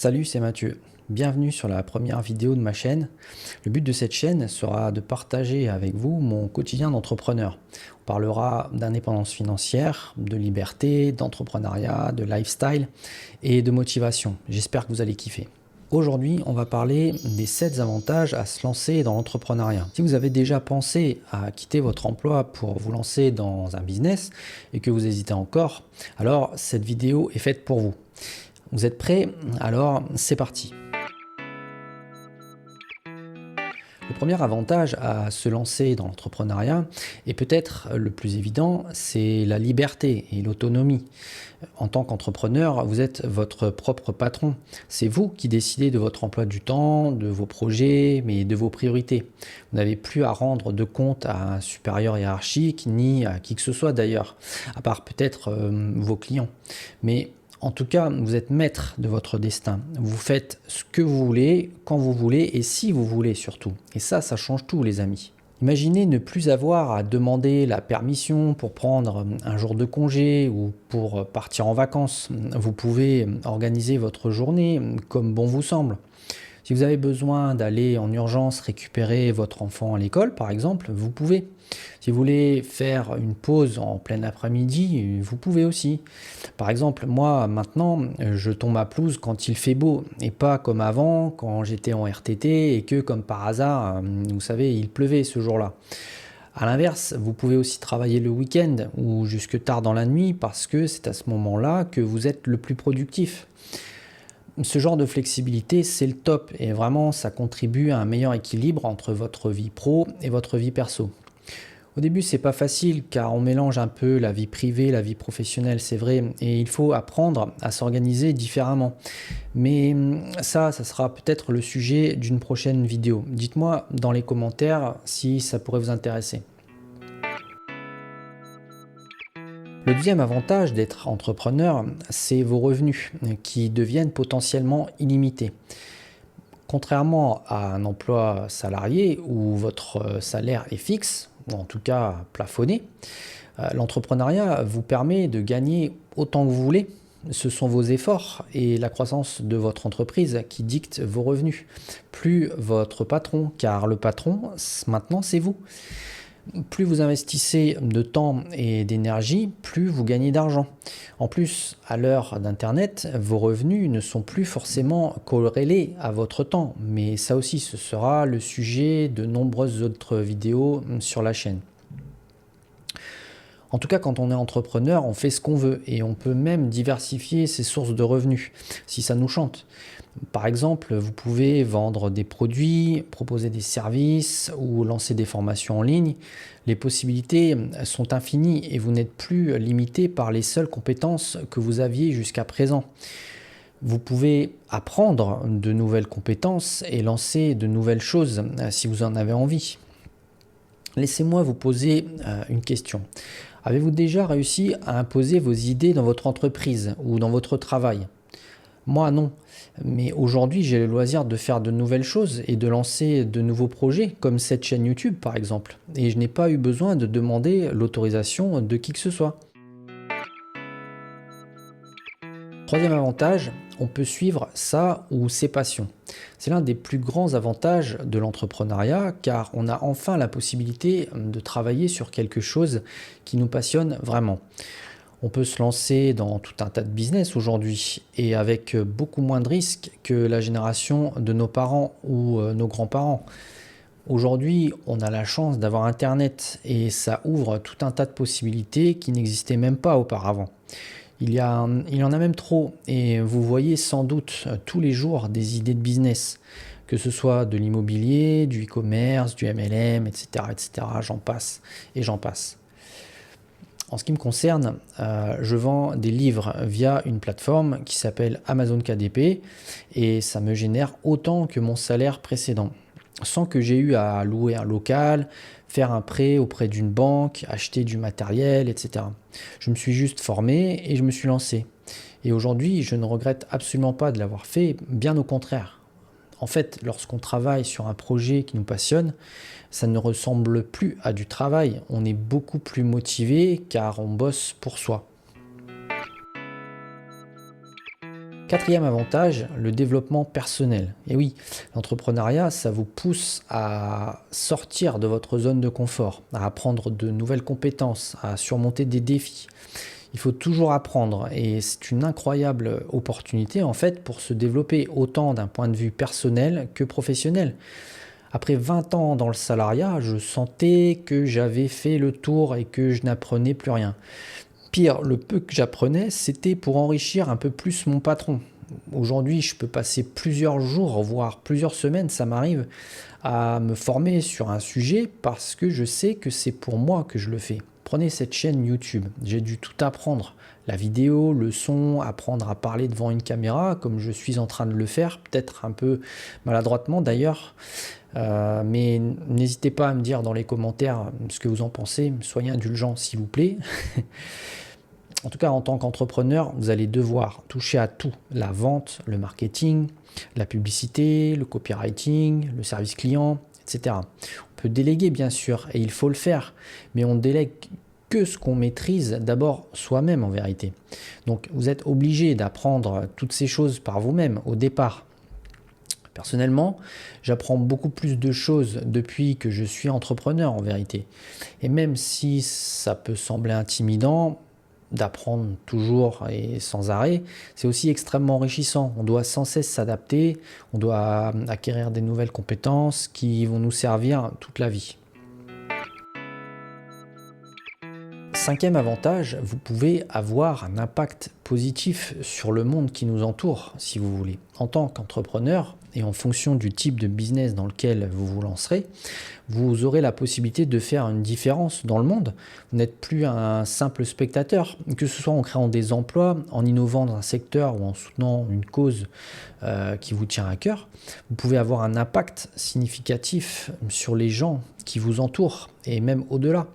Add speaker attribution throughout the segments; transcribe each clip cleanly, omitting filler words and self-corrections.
Speaker 1: Salut, c'est Mathieu. Bienvenue sur la première vidéo de ma chaîne. Le but de cette chaîne sera de partager avec vous mon quotidien d'entrepreneur. On parlera d'indépendance financière, de liberté, d'entrepreneuriat, de lifestyle et de motivation. J'espère que vous allez kiffer. Aujourd'hui, on va parler des 7 avantages à se lancer dans l'entrepreneuriat. Si vous avez déjà pensé à quitter votre emploi pour vous lancer dans un business et que vous hésitez encore, alors cette vidéo est faite pour vous. Vous êtes prêts? Alors c'est parti. Le premier avantage à se lancer dans l'entrepreneuriat, et peut-être le plus évident, c'est la liberté et l'autonomie. En tant qu'entrepreneur, vous êtes votre propre patron. C'est vous qui décidez de votre emploi du temps, de vos projets, mais de vos priorités. Vous n'avez plus à rendre de compte à un supérieur hiérarchique, ni à qui que ce soit d'ailleurs, à part peut-être vos clients. Mais en tout cas, vous êtes maître de votre destin. Vous faites ce que vous voulez, quand vous voulez et si vous voulez surtout. Et ça change tout, les amis. Imaginez ne plus avoir à demander la permission pour prendre un jour de congé ou pour partir en vacances. Vous pouvez organiser votre journée comme bon vous semble. Si vous avez besoin d'aller en urgence récupérer votre enfant à l'école, par exemple, vous pouvez. Si vous voulez faire une pause en plein après-midi, vous pouvez aussi. Par exemple, moi, maintenant, je tombe à pelouse quand il fait beau et pas comme avant, quand j'étais en RTT et que, comme par hasard, vous savez, il pleuvait ce jour-là. A l'inverse, vous pouvez aussi travailler le week-end ou jusque tard dans la nuit parce que c'est à ce moment-là que vous êtes le plus productif. Ce genre de flexibilité, c'est le top et vraiment, ça contribue à un meilleur équilibre entre votre vie pro et votre vie perso. Au début, c'est pas facile car on mélange un peu la vie privée, la vie professionnelle, c'est vrai, et il faut apprendre à s'organiser différemment. Mais ça sera peut-être le sujet d'une prochaine vidéo. Dites-moi dans les commentaires si ça pourrait vous intéresser. Le deuxième avantage d'être entrepreneur, c'est vos revenus qui deviennent potentiellement illimités. Contrairement à un emploi salarié où votre salaire est fixe, ou en tout cas plafonné, l'entrepreneuriat vous permet de gagner autant que vous voulez. Ce sont vos efforts et la croissance de votre entreprise qui dictent vos revenus, plus votre patron, car le patron, maintenant, c'est vous. Plus vous investissez de temps et d'énergie, plus vous gagnez d'argent. En plus, à l'heure d'Internet, vos revenus ne sont plus forcément corrélés à votre temps, mais ça aussi, ce sera le sujet de nombreuses autres vidéos sur la chaîne. En tout cas, quand on est entrepreneur, on fait ce qu'on veut et on peut même diversifier ses sources de revenus, si ça nous chante. Par exemple, vous pouvez vendre des produits, proposer des services ou lancer des formations en ligne. Les possibilités sont infinies et vous n'êtes plus limité par les seules compétences que vous aviez jusqu'à présent. Vous pouvez apprendre de nouvelles compétences et lancer de nouvelles choses si vous en avez envie. Laissez-moi vous poser une question. Avez-vous déjà réussi à imposer vos idées dans votre entreprise ou dans votre travail ? Moi, non. Mais aujourd'hui, j'ai le loisir de faire de nouvelles choses et de lancer de nouveaux projets, comme cette chaîne YouTube par exemple. Et je n'ai pas eu besoin de demander l'autorisation de qui que ce soit. Troisième avantage, on peut suivre sa ou ses passions. C'est l'un des plus grands avantages de l'entrepreneuriat car on a enfin la possibilité de travailler sur quelque chose qui nous passionne vraiment. On peut se lancer dans tout un tas de business aujourd'hui et avec beaucoup moins de risques que la génération de nos parents ou nos grands-parents. Aujourd'hui, on a la chance d'avoir Internet et ça ouvre tout un tas de possibilités qui n'existaient même pas auparavant. Il y en a même trop et vous voyez sans doute tous les jours des idées de business, que ce soit de l'immobilier, du e-commerce, du MLM, etc., etc. J'en passe et j'en passe. En ce qui me concerne, je vends des livres via une plateforme qui s'appelle Amazon KDP et ça me génère autant que mon salaire précédent, sans que j'ai eu à louer un local, faire un prêt auprès d'une banque, acheter du matériel, etc. Je me suis juste formé et je me suis lancé. Et aujourd'hui, je ne regrette absolument pas de l'avoir fait, bien au contraire. En fait, lorsqu'on travaille sur un projet qui nous passionne, ça ne ressemble plus à du travail. On est beaucoup plus motivé car on bosse pour soi. Quatrième avantage, le développement personnel. Et oui, l'entrepreneuriat, ça vous pousse à sortir de votre zone de confort, à apprendre de nouvelles compétences, à surmonter des défis. Il faut toujours apprendre et c'est une incroyable opportunité en fait pour se développer autant d'un point de vue personnel que professionnel. Après 20 ans dans le salariat, je sentais que j'avais fait le tour et que je n'apprenais plus rien. Pire, le peu que j'apprenais, c'était pour enrichir un peu plus mon patron. Aujourd'hui, je peux passer plusieurs jours, voire plusieurs semaines, ça m'arrive, à me former sur un sujet parce que je sais que c'est pour moi que je le fais. Prenez cette chaîne YouTube, j'ai dû tout apprendre. La vidéo, le son, apprendre à parler devant une caméra, comme je suis en train de le faire, peut-être un peu maladroitement d'ailleurs. Mais n'hésitez pas à me dire dans les commentaires ce que vous en pensez. Soyez indulgents s'il vous plaît. En tout cas, en tant qu'entrepreneur, vous allez devoir toucher à tout. La vente, le marketing, la publicité, le copywriting, le service client, etc. On peut déléguer bien sûr, et il faut le faire, mais on délègue que ce qu'on maîtrise d'abord soi-même en vérité. Donc vous êtes obligé d'apprendre toutes ces choses par vous-même au départ. Personnellement, j'apprends beaucoup plus de choses depuis que je suis entrepreneur en vérité. Et même si ça peut sembler intimidant, d'apprendre toujours et sans arrêt, c'est aussi extrêmement enrichissant. On doit sans cesse s'adapter, on doit acquérir des nouvelles compétences qui vont nous servir toute la vie. Cinquième avantage, vous pouvez avoir un impact positif sur le monde qui nous entoure, si vous voulez. En tant qu'entrepreneur, et en fonction du type de business dans lequel vous vous lancerez, vous aurez la possibilité de faire une différence dans le monde. Vous n'êtes plus un simple spectateur, que ce soit en créant des emplois, en innovant dans un secteur ou en soutenant une cause qui vous tient à cœur. Vous pouvez avoir un impact significatif sur les gens qui vous entourent et même au-delà.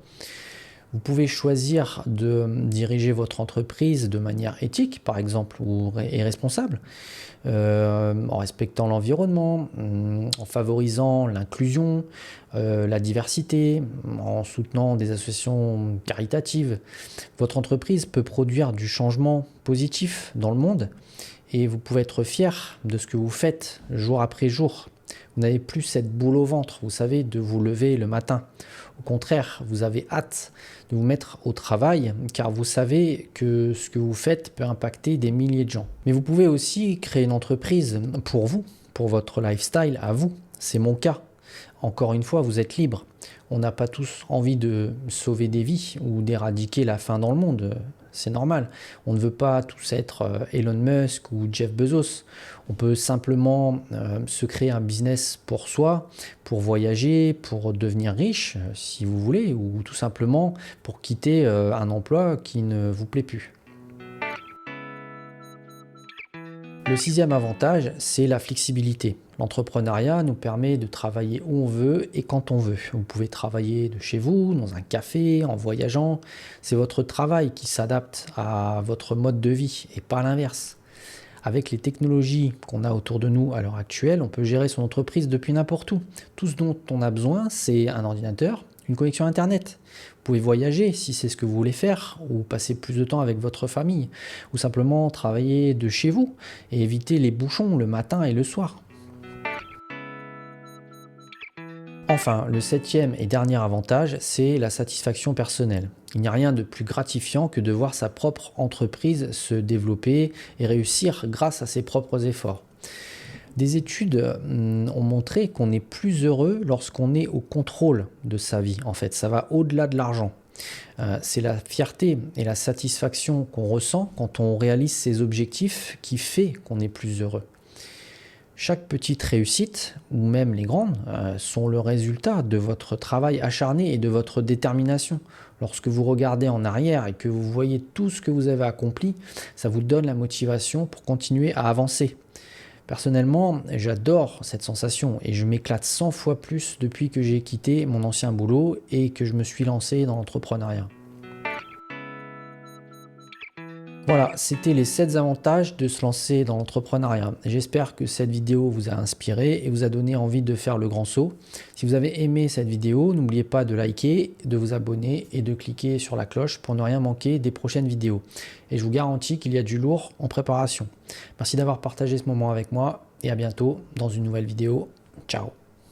Speaker 1: Vous pouvez choisir de diriger votre entreprise de manière éthique, par exemple, et responsable, en respectant l'environnement, en favorisant l'inclusion, la diversité, en soutenant des associations caritatives. Votre entreprise peut produire du changement positif dans le monde et vous pouvez être fier de ce que vous faites jour après jour. Vous n'avez plus cette boule au ventre, vous savez, de vous lever le matin. Au contraire, vous avez hâte de vous mettre au travail car vous savez que ce que vous faites peut impacter des milliers de gens. Mais vous pouvez aussi créer une entreprise pour vous, pour votre lifestyle à vous. C'est mon cas. Encore une fois, vous êtes libre. On n'a pas tous envie de sauver des vies ou d'éradiquer la faim dans le monde. C'est normal. On ne veut pas tous être Elon Musk ou Jeff Bezos. On peut simplement se créer un business pour soi, pour voyager, pour devenir riche, si vous voulez, ou tout simplement pour quitter un emploi qui ne vous plaît plus. Le sixième avantage, c'est la flexibilité. L'entrepreneuriat nous permet de travailler où on veut et quand on veut. Vous pouvez travailler de chez vous, dans un café, en voyageant. C'est votre travail qui s'adapte à votre mode de vie et pas l'inverse. Avec les technologies qu'on a autour de nous à l'heure actuelle, on peut gérer son entreprise depuis n'importe où. Tout ce dont on a besoin, c'est un ordinateur, une connexion Internet. Vous pouvez voyager si c'est ce que vous voulez faire, ou passer plus de temps avec votre famille, ou simplement travailler de chez vous et éviter les bouchons le matin et le soir. Enfin, le septième et dernier avantage, c'est la satisfaction personnelle. Il n'y a rien de plus gratifiant que de voir sa propre entreprise se développer et réussir grâce à ses propres efforts. Des études ont montré qu'on est plus heureux lorsqu'on est au contrôle de sa vie. En fait, ça va au-delà de l'argent. C'est la fierté et la satisfaction qu'on ressent quand on réalise ses objectifs qui fait qu'on est plus heureux. Chaque petite réussite, ou même les grandes, sont le résultat de votre travail acharné et de votre détermination. Lorsque vous regardez en arrière et que vous voyez tout ce que vous avez accompli, ça vous donne la motivation pour continuer à avancer. Personnellement, j'adore cette sensation et je m'éclate 100 fois plus depuis que j'ai quitté mon ancien boulot et que je me suis lancé dans l'entrepreneuriat. Voilà, c'était les 7 avantages de se lancer dans l'entrepreneuriat. J'espère que cette vidéo vous a inspiré et vous a donné envie de faire le grand saut. Si vous avez aimé cette vidéo, n'oubliez pas de liker, de vous abonner et de cliquer sur la cloche pour ne rien manquer des prochaines vidéos. Et je vous garantis qu'il y a du lourd en préparation. Merci d'avoir partagé ce moment avec moi et à bientôt dans une nouvelle vidéo. Ciao!